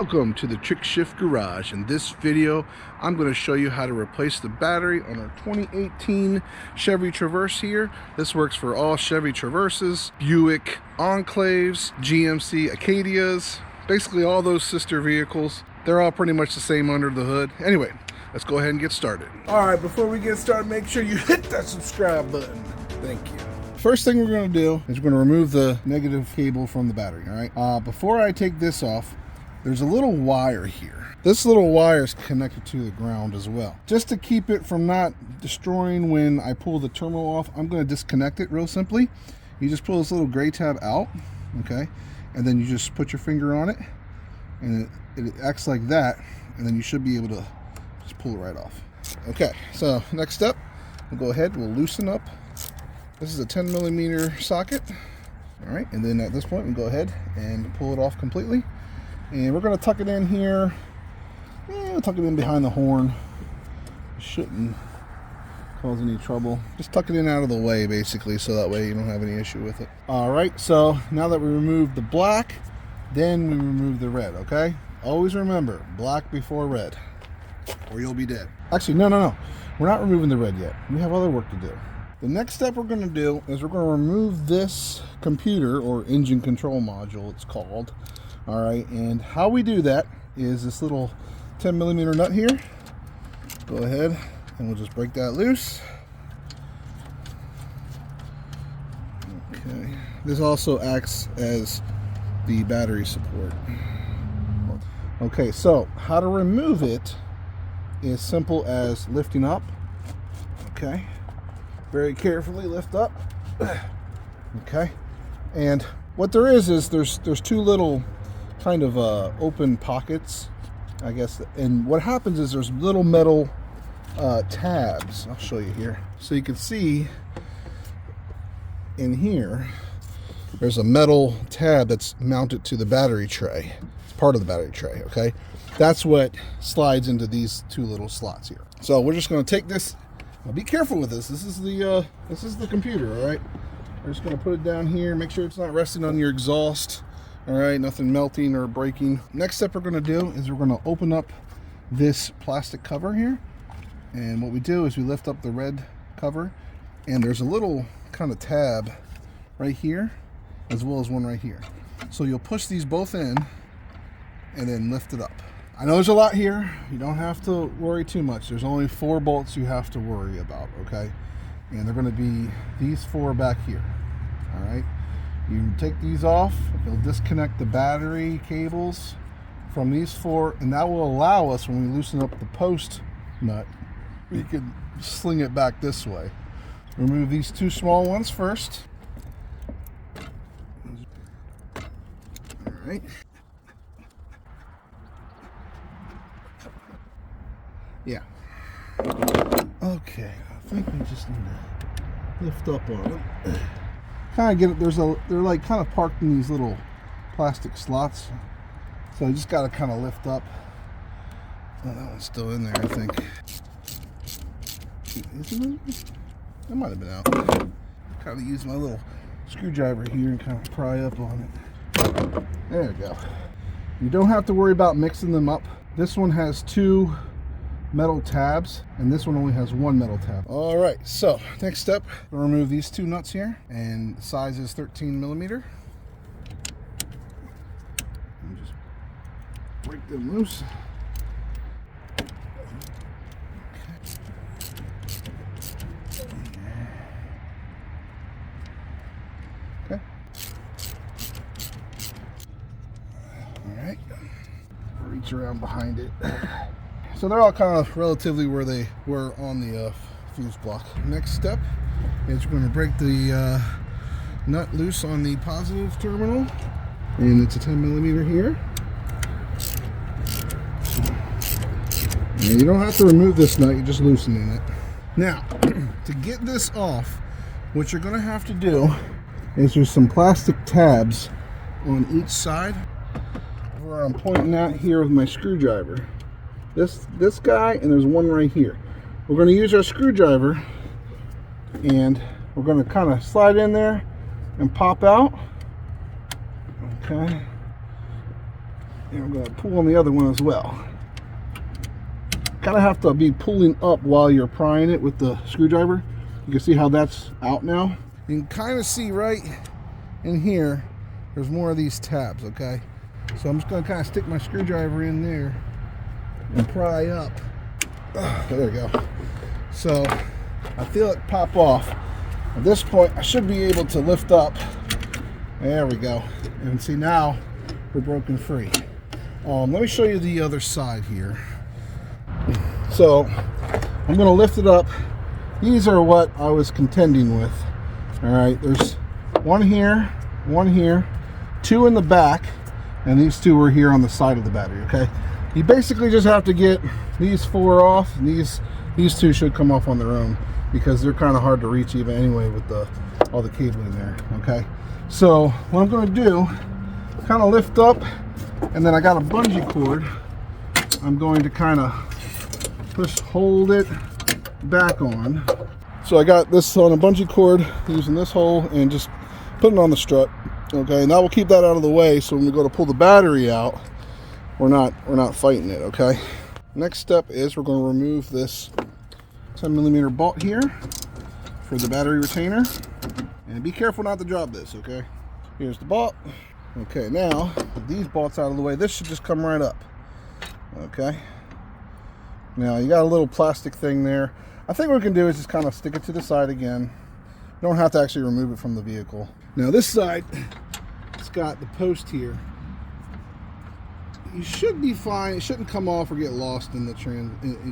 Welcome to the Trick Shift Garage. In this video, I'm going to show you how to replace the battery on our 2018 Chevy Traverse here. This works for all Chevy Traverses, Buick Enclaves, GMC Acadias, basically all those sister vehicles. They're all pretty much the same under the hood. Anyway, let's go ahead and get started. All right, before we get started, make sure you hit that subscribe button. Thank you. First thing we're going to do is we're going to remove the negative cable from the battery. All right. Before I take this off, there's a little wire here. This little wire is connected to the ground as well. Just to keep it from not destroying when I pull the terminal off, I'm going to disconnect it real simply. You just pull this little gray tab out, okay, and then you just put your finger on it, and it acts like that, and then you should be able to just pull it right off. Okay, so next step, we'll go ahead, we'll loosen up. This is a 10 millimeter socket. All right, and then at this point, we go ahead and pull it off completely. And we're gonna tuck it in here. Tuck it in behind the horn. Shouldn't cause any trouble. Just tuck it in out of the way, basically, so that way you don't have any issue with it. All right, so now that we removed the black, then we remove the red, okay? Always remember, black before red, or you'll be dead. Actually, no. We're not removing the red yet. We have other work to do. The next step we're going to do is we're going to remove this computer, or engine control module it's called. All right, and how we do that is this little 10 millimeter nut here. Go ahead and we'll just break that loose. Okay, this also acts as the battery support. Okay, so how to remove it is simple as lifting up. Okay, very carefully lift up. Okay, and what there is there's two little kind of open pockets, I guess, and what happens is there's little metal tabs. I'll show you here, so you can see in here there's a metal tab that's mounted to the battery tray. It's part of the battery tray. Okay, that's what slides into these two little slots here. So we're just going to take this. Now be careful with this. This is the computer. All right, we're just going to put it down here. Make sure it's not resting on your exhaust. All right, nothing melting or breaking. Next step we're going to do is we're going to open up this plastic cover here. And what we do is we lift up the red cover, and there's a little kind of tab right here, as well as one right here. So you'll push these both in and then lift it up. I know there's a lot here. You don't have to worry too much. There's only 4 bolts you have to worry about, okay? And they're going to be these 4 back here. All right. You take these off, you'll disconnect the battery cables from these 4, and that will allow us, when we loosen up the post nut, we can sling it back this way. Remove these 2 small ones first. All right. Yeah. Okay, I think we just need to lift up on them. Kind of get it. They're like kind of parked in these little plastic slots, so you just got to kind of lift up. Oh, that one's still in there, I think. Isn't it? That might have been out. Kind of use my little screwdriver here and kind of pry up on it. There we go. You don't have to worry about mixing them up. This one has 2 metal tabs, and this one only has 1 metal tab. All right, so next step, we'll remove these 2 nuts here, and the size is 13 millimeter. And just break them loose. Okay. All right, reach around behind it. So they're all kind of relatively where they were on the fuse block. Next step is we're going to break the nut loose on the positive terminal, and it's a 10 millimeter here. And you don't have to remove this nut, you're just loosening it. Now, to get this off, what you're going to have to do is there's some plastic tabs on each side, where I'm pointing out here with my screwdriver. This guy, and there's one right here. We're going to use our screwdriver, and we're going to kind of slide in there and pop out. Okay. And we're going to pull on the other one as well. Kind of have to be pulling up while you're prying it with the screwdriver. You can see how that's out now. You can kind of see right in here, there's more of these tabs, okay? So I'm just going to kind of stick my screwdriver in there and pry up. There we go. So I feel it pop off. At this point, I should be able to lift up. There we go. And see, now we're broken free. Let me show you the other side here. So I'm going to lift it up. These are what I was contending with. All right, there's one here, two in the back, and these two are here on the side of the battery, okay? You basically just have to get these four off, and these two should come off on their own because they're kind of hard to reach even anyway with all the cabling there, okay? So what I'm going to do, kind of lift up, and then I got a bungee cord. I'm going to kind of just hold it back on. So I got this on a bungee cord using this hole and just putting it on the strut, okay? And that will keep that out of the way, so when we go to pull the battery out, we're not fighting it, okay? Next step is we're going to remove this 10mm bolt here for the battery retainer, and be careful not to drop this, okay? Here's the bolt. Okay, now with these bolts out of the way, this should just come right up, okay? Now you got a little plastic thing there. I think what we can do is just kind of stick it to the side again. You don't have to actually remove it from the vehicle. Now this side, it's got the post here. You should be fine. It shouldn't come off or get lost in the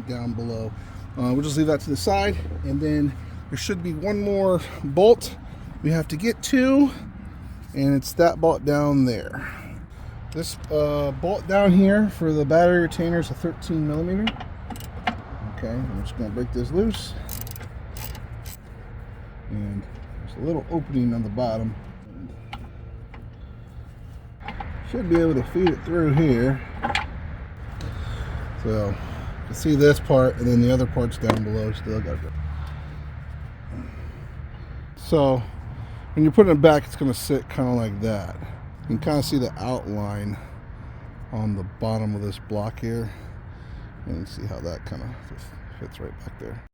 down below. We'll just leave that to the side, and then there should be one more bolt we have to get to, and it's that bolt down there. This bolt down here for the battery retainer is a 13mm. Okay, I'm just going to break this loose, and there's a little opening on the bottom. Should be able to feed it through here. So you can see this part, and then the other parts down below still got to go. So when you're putting it back, it's going to sit kind of like that. You can kind of see the outline on the bottom of this block here, and see how that kind of just fits right back there.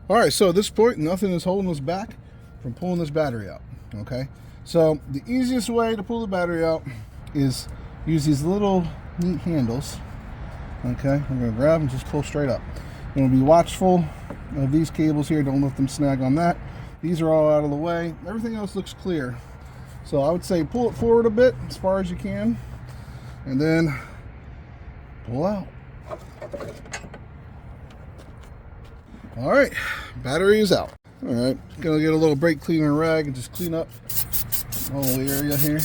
All right, so at this point, nothing is holding us back from pulling this battery out, okay? So the easiest way to pull the battery out is use these little neat handles, okay? I'm gonna grab and just pull straight up. I'm gonna be watchful of these cables here. Don't let them snag on that. These are all out of the way. Everything else looks clear. So I would say pull it forward a bit as far as you can, and then pull out. All right, battery is out. All right, gonna get a little brake cleaner rag and just clean up all the area here.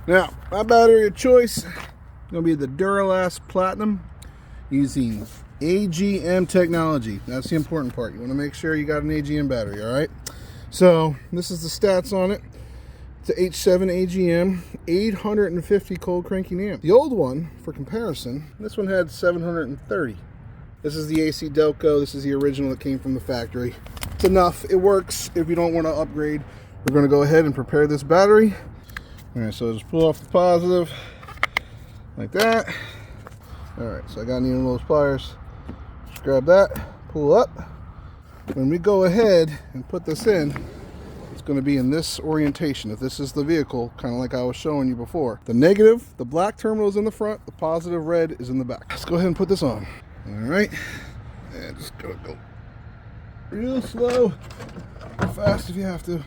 Now, my battery of choice is gonna be the Duralast Platinum using AGM technology. That's the important part. You wanna make sure you got an AGM battery, all right? So this is the stats on it. It's a H7 AGM, 850 cold cranking amp. The old one, for comparison, this one had 730. This is the AC Delco. This is the original that came from the factory. It's enough. It works. If you don't want to upgrade, we're going to go ahead and prepare this battery. All right, so just pull off the positive like that. All right, so I got needle nose pliers. Just grab that, pull up. When we go ahead and put this in, it's going to be in this orientation. If this is the vehicle, kind of like I was showing you before. The negative, the black terminal is in the front, the positive red is in the back. Let's go ahead and put this on. All right, and just go real slow, fast if you have to.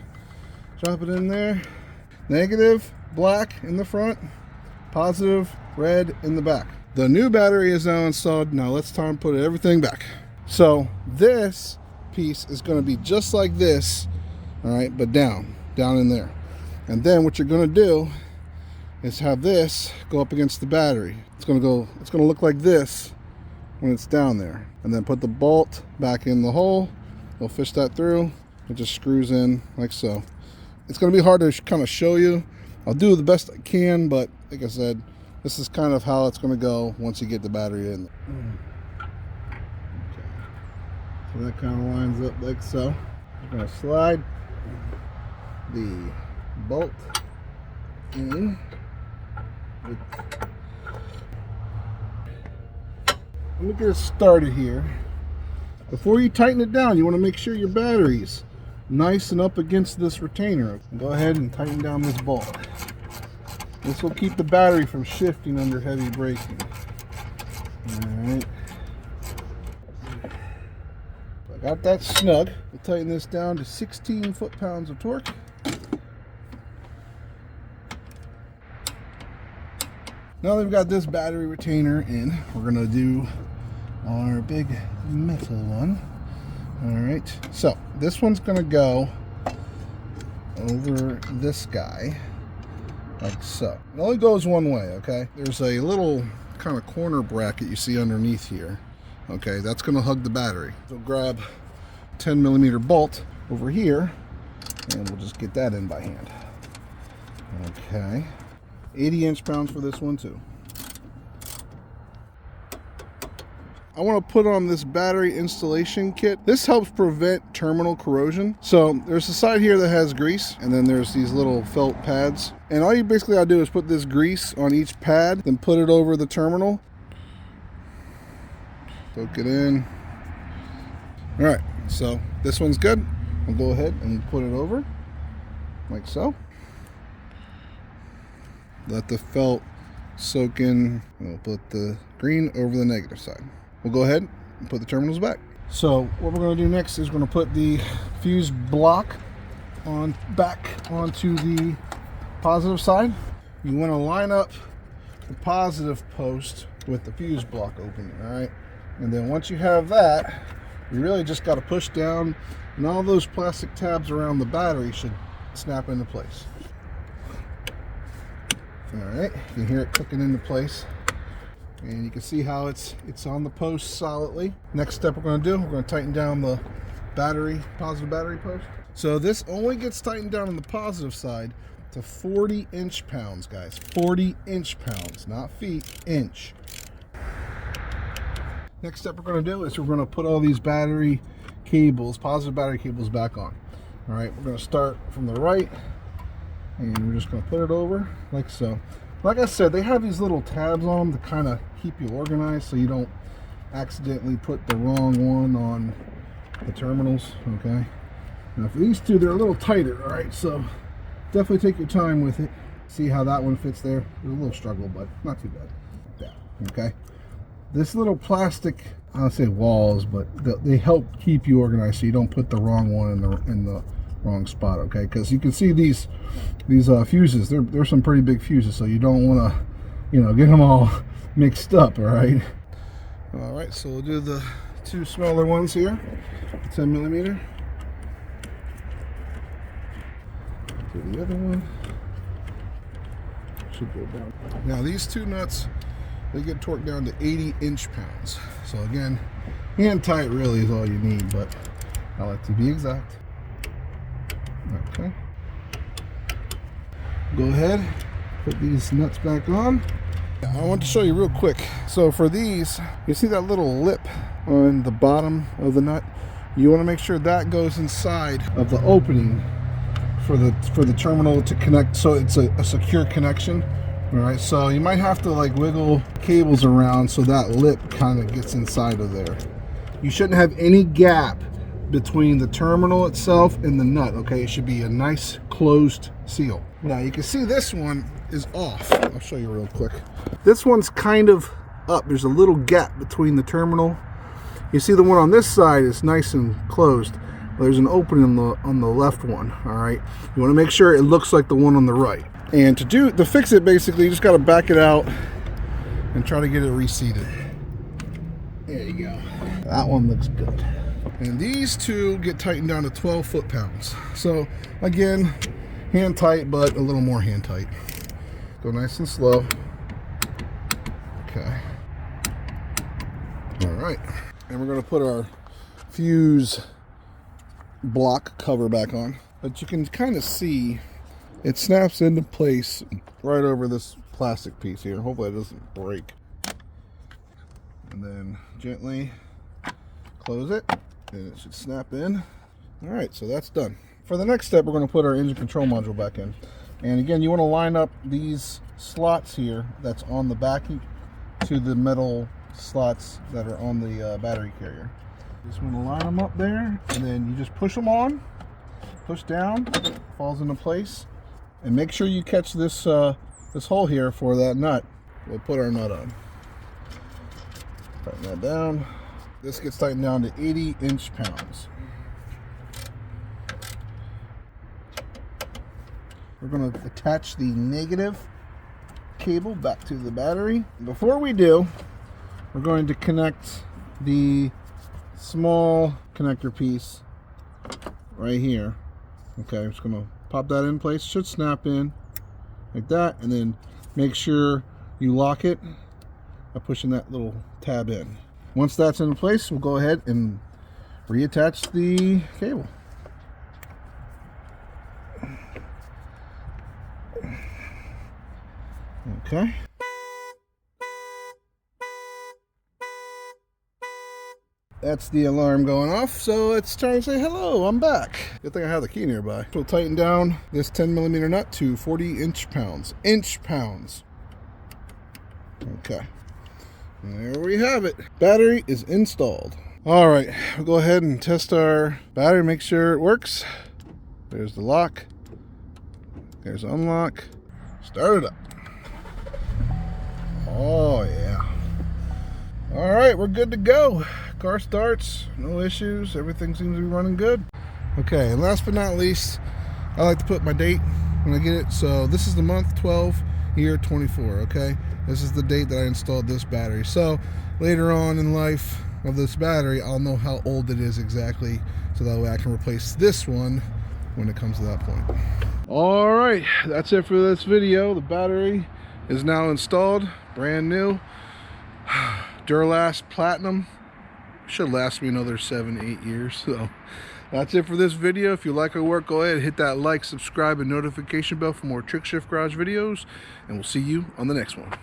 Drop it in there. Negative, black in the front, positive, red in the back. The new battery is now installed. Now let's time to put everything back. So this piece is going to be just like this. All right, but down in there. And then what you're going to do is have this go up against the battery. It's going to look like this when it's down there. And then put the bolt back in the hole. We'll fish that through. It just screws in like so. It's going to be hard to kind of show you. I'll do the best I can, but like I said, this is kind of how it's going to go once you get the battery in. Okay. So that kind of lines up like so. We're going to slide the bolt in. Let me get it started here. Before you tighten it down, you want to make sure your battery's nice and up against this retainer. Go ahead and tighten down this bolt. This will keep the battery from shifting under heavy braking. Alright. I got that snug. We'll tighten this down to 16 foot-pounds of torque. Now that we've got this battery retainer in, we're going to do our big metal one. Alright, so this one's going to go over this guy, like so. It only goes one way, okay? There's a little kind of corner bracket you see underneath here. Okay, that's going to hug the battery. So grab 10mm bolt over here, and we'll just get that in by hand. Okay. 80 inch-pounds for this one too. I want to put on this battery installation kit. This helps prevent terminal corrosion. So there's a side here that has grease, and then there's these little felt pads. And all you basically gotta do is put this grease on each pad, then put it over the terminal. Soak it in. All right, so this one's good. We'll go ahead and put it over, like so. Let the felt soak in, and we'll put the green over the negative side. We'll go ahead and put the terminals back. So what we're going to do next is we're going to put the fuse block back onto the positive side. You want to line up the positive post with the fuse block opening, all right? And then once you have that, you really just got to push down, and all those plastic tabs around the battery should snap into place. All right, you can hear it clicking into place. And you can see how it's on the post solidly. Next step we're going to do, we're going to tighten down the positive battery post. So this only gets tightened down on the positive side to 40 inch-pounds, guys. 40 inch-pounds, not feet, inch. Next step we're going to do is we're going to put all these battery cables, positive battery cables, back on. All right, we're going to start from the right, and we're just going to put it over like so. Like I said, they have these little tabs on them to kind of keep you organized so you don't accidentally put the wrong one on the terminals, okay? Now for these two, they're a little tighter, all right? So definitely take your time with it. See how that one fits there. There's a little struggle, but not too bad. Like that, okay? This little plastic, I don't say walls, but they help keep you organized so you don't put the wrong one in the wrong spot, okay? Because you can see these fuses, they're some pretty big fuses, so you don't want to, you know, get them all mixed up. All right, so we'll do the two smaller ones here, 10mm. Do the other one. Should go down. Now these two nuts, they get torqued down to 80 inch-pounds. So again, hand tight really is all you need, but I like to be exact. Okay. Go ahead, put these nuts back on. I want to show you real quick. So for these, you see that little lip on the bottom of the nut? You want to make sure that goes inside of the opening for the terminal to connect, so it's a secure connection. All right, so you might have to like wiggle cables around so that lip kind of gets inside of there. You shouldn't have any gap between the terminal itself and the nut, okay? It should be a nice closed seal. Now you can see this one is off. I'll show you real quick. This one's kind of up. There's a little gap between the terminal. You see the one on this side is nice and closed. There's an opening on the left one, all right? You wanna make sure it looks like the one on the right. And to fix it, basically, you just gotta back it out and try to get it reseated. There you go. That one looks good. And these two get tightened down to 12 foot-pounds. So again, hand tight, but a little more hand tight. Go nice and slow. Okay. All right. And we're gonna put our fuse block cover back on. But you can kind of see it snaps into place right over this plastic piece here. Hopefully it doesn't break. And then gently close it, and it should snap in. All right, so that's done. For the next step, we're going to put our engine control module back in. And again, you want to line up these slots here that's on the back to the metal slots that are on the battery carrier. Just want to line them up there, and then you just push them on, push down, falls into place, and make sure you catch this this hole here for that nut. We'll put our nut on. Tighten that down. This gets tightened down to 80 inch-pounds. We're going to attach the negative cable back to the battery. Before we do, we're going to connect the small connector piece right here. Okay, I'm just going to pop that in place. Should snap in like that, and then make sure you lock it by pushing that little tab in. Once that's in place, we'll go ahead and reattach the cable. Okay. That's the alarm going off, so it's trying to say hello, I'm back. Good thing I have the key nearby. We'll tighten down this 10mm nut to 40 inch-pounds. Inch-pounds. Okay. And there we have it. Battery is installed. All right, we'll go ahead and test our battery, make sure it works. There's the lock. There's unlock. Start it up. Oh yeah. All right, we're good to go. Car starts, no issues. Everything seems to be running good. Okay, and last but not least, I like to put my date when I get it. So this is the month 12, year 24, okay? This is the date that I installed this battery. So later on in life of this battery, I'll know how old it is exactly, so that way I can replace this one when it comes to that point. All right, that's it for this video. The battery is now installed, brand new. Duralast Platinum. Should last me another 7-8 years. So that's it for this video. If you like our work, go ahead and hit that like, subscribe, and notification bell for more Trick Shift Garage videos, and we'll see you on the next one.